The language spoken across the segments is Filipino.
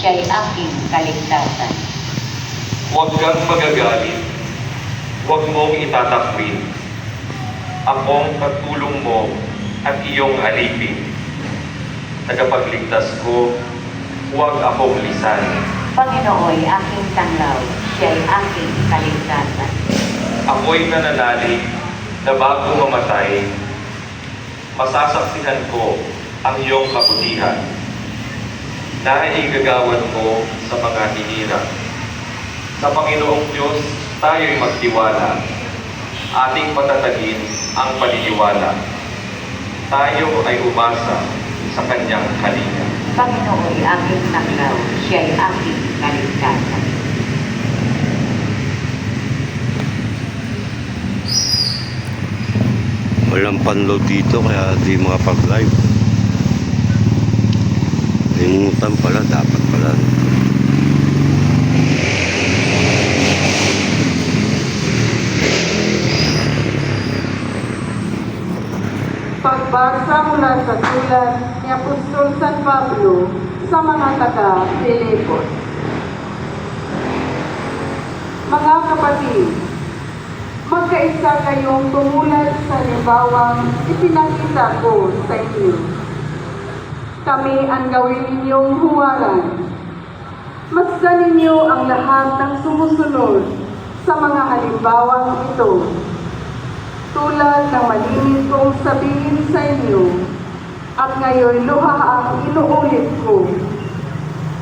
siya'y aking kaligtasan. Huwag kang magagalit. Huwag mong itatakwil. Akong katulong mo at iyong alipin. Tagapagligtas ko, huwag akong lisan. Panginooy aking tanglaw, siya'y aking kaligtasan. Ako'y nananalig na bago mamatay, masasaksihan ko ang iyong kabutihan. Naigagawan mo sa mga hinirang. Sa Panginoong Diyos, tayo'y magtiwala. Ating patatagin ang paniniwala. Tayo ay umasa sa Kanyang kalinga. Panginooy aking tanglaw, siya'y aking kaligtasan. Walang panload dito kaya di makapag-live. Limutan pala, dapat pala. Pagbasa mula sa sulat ni Apostol San Pablo sa mga taga-Filipos. Mga kapatid, magkaisa kayong tumulad sa limbawang ipinakita ko sa inyo. Kami ang gawin ninyong huwaran. Masdan ninyo ang lahat ng sumusunod sa mga halimbawang ito. Tulad ng malinis kong sabihin sa inyo, at ngayon luha ang inuulit ko.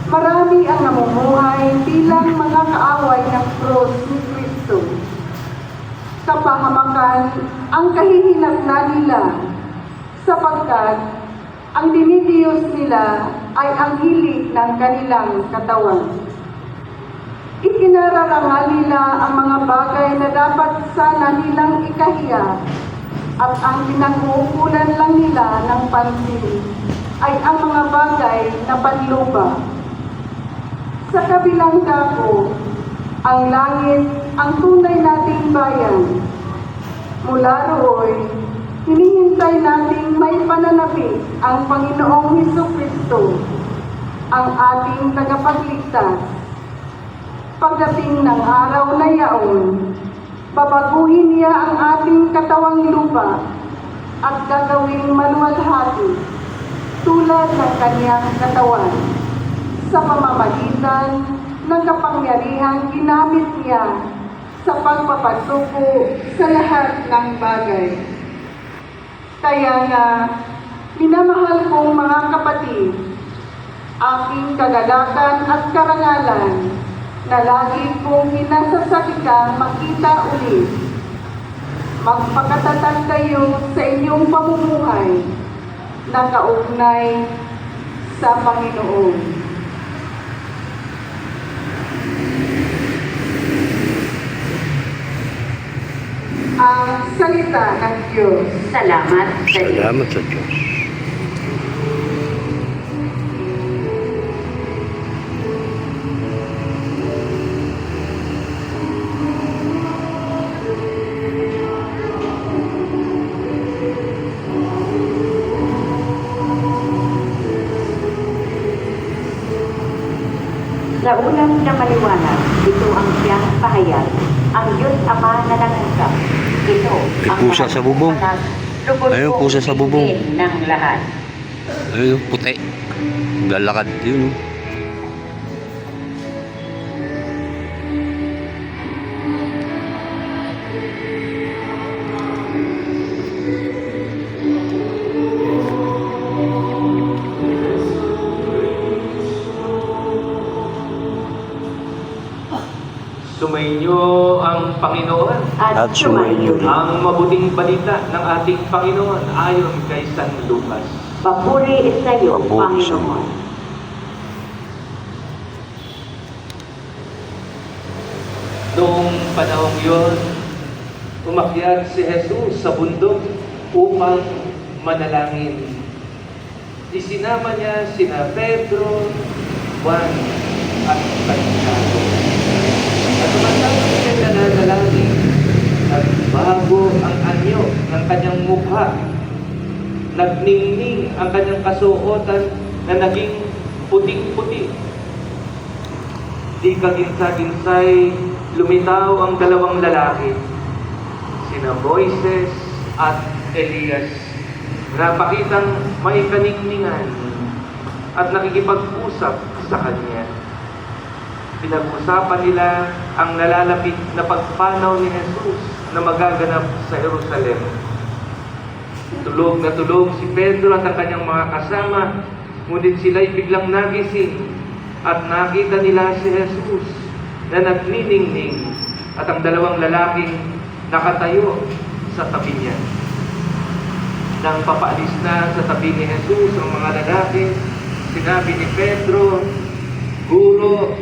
Marami ang namumuhay bilang mga kaaway ng krus ni Kristo. Kapahamakan ang kahihinatnan nila, sapagkat ang dinidiyos nila ay ang hilig ng kanilang katawan. Ikinararangal nila ang mga bagay na dapat sana nilang ikahiya, at ang pinag-uukulan lang nila ng pansin ay ang mga bagay na panlupa. Sa kabilang dako, ang langit ang tunay nating bayan. Mula roon, hinihintay nating may pananapit ang Panginoong Hesukristo, ang ating tagapagligtas. Pagdating ng araw na yaon, babaguhin niya ang ating katawang lupa at gagawing maluwalhati tulad ng kanyang katawan sa pamamagitan ng kapangyarihang ginamit niya sa pagpapasuko sa lahat ng bagay. Kaya nga, minamahal kong mga kapatid, aking kagalakan at karangalan na lagi kong hinasasakikang makita ulit. Magpakatatag kayo sa inyong pamumuhay na kaugnay sa Panginoon. Ang salita ng Diyos. Salamat sa iyo. Salamat sa Diyos. Sa unang na maliwanag, ito ang siyang pahayag, ang Diyos Ama na nangungkap. Ito May pusa sa bubong. Ayun, pusa sa bubong. Ng lahat. Ayun, puti. Lalakad yun. Sumainyo ang Panginoon. At sumainyo rin. Ang mabuting balita ng ating Panginoon ayon kay San Lucas. Papuri sa iyo, Papuri sa iyo. Panginoon. Noong panahong yon, umakyat si Jesus sa bundok upang manalangin. Isinama niya sina Pedro, Juan, at Santiago. At matapos siya nananalangin, nagbago ang anyo ng kanyang mukha. Nagningning ang kanyang kasuotan na naging puting-puti. Di kaginsa-ginsay, lumitaw ang dalawang lalaki, sina Moises at Elias. Napakitang may kaningningan at nakikipag-usap sa kanya. Pinag-usapan nila ang nalalapit na pagpanaw ni Jesus na magaganap sa Jerusalem. Tulog na tulog si Pedro at ang kanyang mga kasama, ngunit sila'y biglang nagising at nakita nila si Jesus na nagniningning at ang dalawang lalaking nakatayo sa tabi niya. Nang papaalis na sa tabi ni Jesus ang mga lalaki, sinabi ni Pedro, "Guro,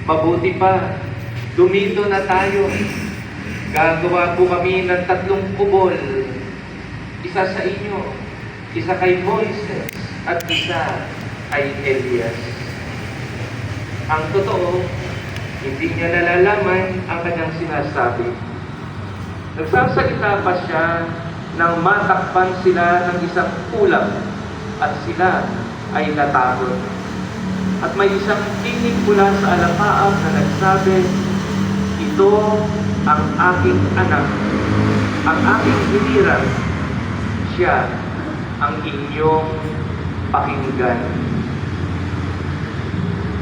mabuti pa, dumito na tayo. Gagawa po kami ng 3 kubol. Isa sa inyo, isa kay Moises, at isa kay Elias." Ang totoo, hindi niya nalalaman ang kanyang sinasabi. Nagsasalita pa siya nang matakpan sila ng isang ulap at sila ay natakot. At may isang tinig mula sa alapaap na nagsabi, "Ito ang aking anak, ang aking hinirang, siya ang inyong pakinggan."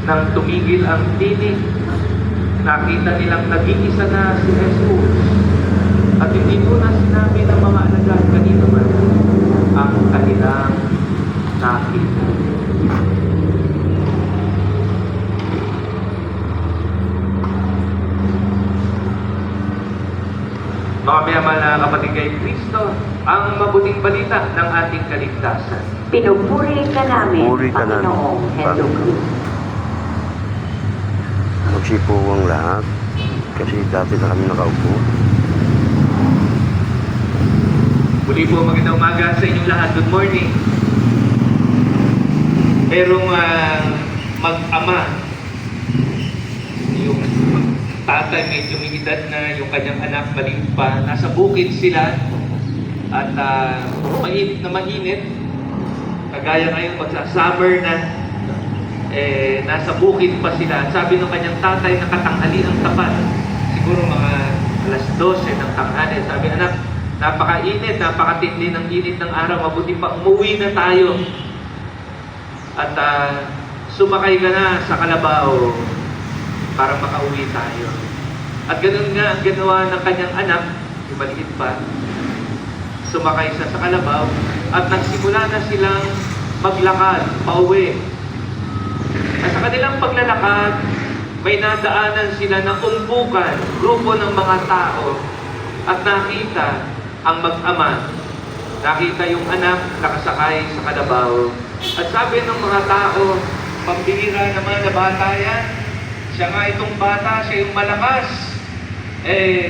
Nang tumigil ang tinig, nakita nilang nag-iisa na si Jesus. At hindi ko na sinabi ng mga alagad kanina man ang kanilang nakita. Mga mayamahal na kapatid kay Kristo, ang mabuting balita ng ating kaligtasan. Pinupuri ka namin, Puri ka namin, Panginoong Heso Kristo. Magsipo ang lahat kasi dati na kami nakaupo. Muli po magandang umaga sa inyong lahat. Good morning. Merong mag-ama, yung tatay medyo may edad na, yung kanyang anak maliit pa. Nasa bukid sila at mainit na mainit. Kagaya ngayon magsa-summer na, nasa bukid pa sila. Sabi ng kanyang tatay, nakatanghali ang tapat. Siguro mga alas 12 ng tanghali. Sabi, "Anak, napakainit, napakatindi ng init ng araw. Mabuti pa, umuwi na tayo. At sumakay ka na sa kalabaw para makauwi tayo." At ganun nga ang ginawa ng kanyang anak, yung maliit pa. Sumakay siya sa kalabaw at nagsimula na silang maglakad pauwi. At sa kanilang paglalakad, may nadaanan sila ng umpukan, grupo ng mga tao, at nakita ang mag-ama. Nakita yung anak nakasakay sa kalabaw. At sabi ng mga tao, "Pambihira naman na bata yan. Siya nga itong bata, siya yung malakas.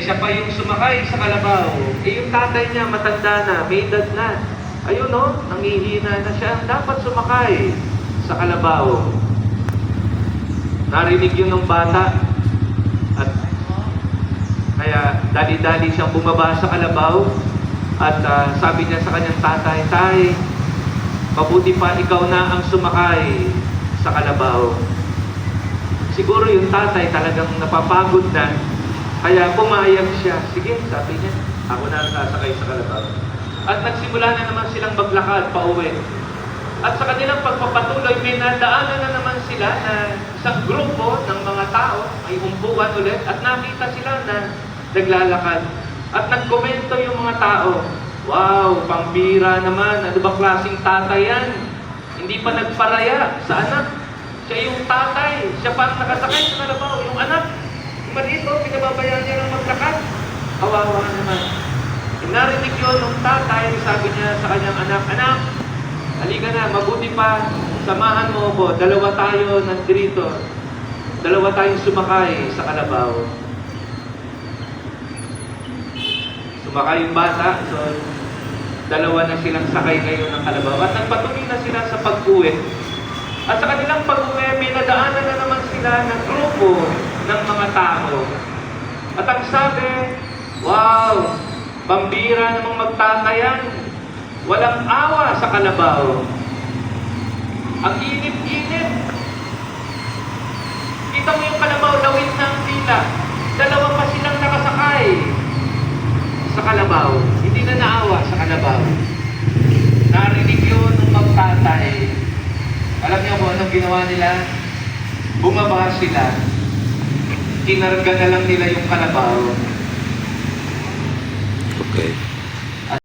Siya pa yung sumakay sa kalabaw. Yung tatay niya matanda na, may edad na. Ayun o, nangihina na siya. Dapat sumakay sa kalabaw." Narinig yun ng bata at kaya dali-dali siyang bumaba sa kalabaw at sabi niya sa kanyang tatay, "Tay, mabuti pa ikaw na ang sumakay sa kalabaw." Siguro yung tatay talagang napapagod na, kaya pumayag siya. "Sige," sabi niya, "ako na ang sasakay sa kalabaw." At nagsimula na naman silang maglakad pauwi. At sa kanilang pagpapatuloy, may nadaanan na naman sila na isang grupo ng mga tao, ay umpukan ulit, at nakita sila na naglalakad. At nagkomento yung mga tao, "Wow, pambira naman, ano ba klaseng tatay yan? Hindi pa nagparaya sa anak. Siya yung tatay, siya pa ang nakasakay sa kalabaw. Yung anak, yung maliit o, pinababayaan niya ng maglakad. Kawawa naman." Narinig yun ng tatay, sabi niya sa kanyang anak, "Anak, halika na, mabuti pa, samahan mo ako, dalawa tayo nandito. Dalawa tayong sumakay sa kalabaw." Sumakay yung bata, so dalawa na silang sakay ngayon ng kalabaw. At nagpatuloy na sila sa pag-uwi. At sa kanilang pag-uwi, may nadaanan na naman sila ng grupo ng mga tao. At ang sabi, "Wow, pambira namang magtatayan. Walang awa sa kalabaw. Ang init-init. Kita mo yung kalabaw kalabaw. Hindi na naawa sa kalabaw. Narinig yun ng magtatay. Alam niyo kung anong ginawa nila? Bumaba sila. Kinarga na lang nila yung kalabaw. Okay.